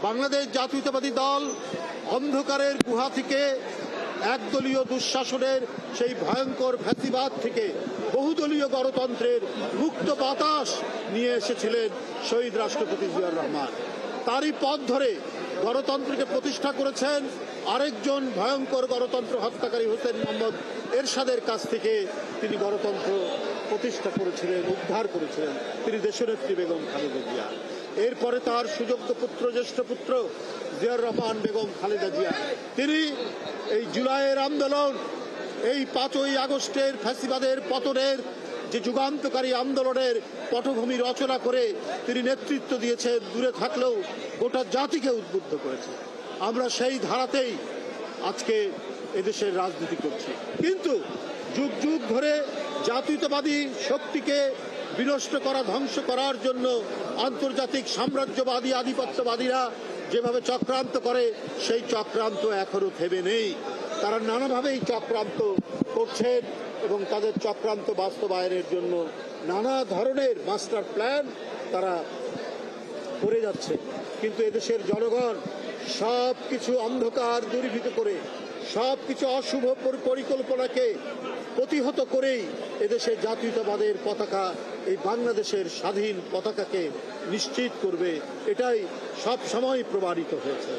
বাংলাদেশ জাতীয়তাবাদী দল অন্ধকারের গুহা থেকে একদলীয় দুঃশাসনের সেই ভয়ঙ্কর ফ্যাসিবাদ থেকে বহুদলীয় গণতন্ত্রের মুক্ত বাতাস নিয়ে এসেছিলেন শহীদ রাষ্ট্রপতি জিয়াউর রহমান। তারই পথ ধরে গণতন্ত্রকে প্রতিষ্ঠা করেছেন আরেকজন ভয়ঙ্কর গণতন্ত্র হত্যাকারী হোসেন মোহাম্মদ এরশাদের কাছ থেকে। তিনি গণতন্ত্র প্রতিষ্ঠা করেছিলেন, উদ্ধার করেছিলেন তিনি দেশনেত্রী বেগম খালেদা জিয়া। এরপরে তার সুযোগ্য পুত্র, জ্যেষ্ঠ পুত্র জিয়াউর রহমান বেগম খালেদা জিয়া, তিনি এই জুলাইয়ের আন্দোলন, এই 5ই আগস্টের ফ্যাসিবাদের পতনের যে যুগান্তকারী আন্দোলনের পটভূমি রচনা করে তিনি নেতৃত্ব দিয়েছেন, দূরে থাকলেও গোটা জাতিকে উদ্বুদ্ধ করেছে। আমরা সেই ধারাতেই আজকে এদেশের রাজনীতি করছি। কিন্তু যুগ যুগ ধরে জাতীয়তাবাদী শক্তিকে বিনষ্ট করা, ধ্বংস করার জন্য আন্তর্জাতিক সাম্রাজ্যবাদী আধিপত্যবাদীরা যেভাবে চক্রান্ত করে, সেই চক্রান্ত এখনো থেমে নেই। তারা নানাভাবেই চক্রান্ত করছেন এবং তাদের চক্রান্ত বাস্তবায়নের জন্য নানা ধরনের মাস্টার প্ল্যান তারা করে যাচ্ছে। কিন্তু এদেশের জনগণ সব কিছু অন্ধকার দূরীভূত করে, সব কিছু অশুভ পরিকল্পনাকে প্রতিহত করেই এদেশের জাতীয়তাবাদের পতাকা, এই বাংলাদেশের স্বাধীন পতাকাকে নিশ্চিত করবে, এটাই সব সময় প্রমাণিত হয়েছে।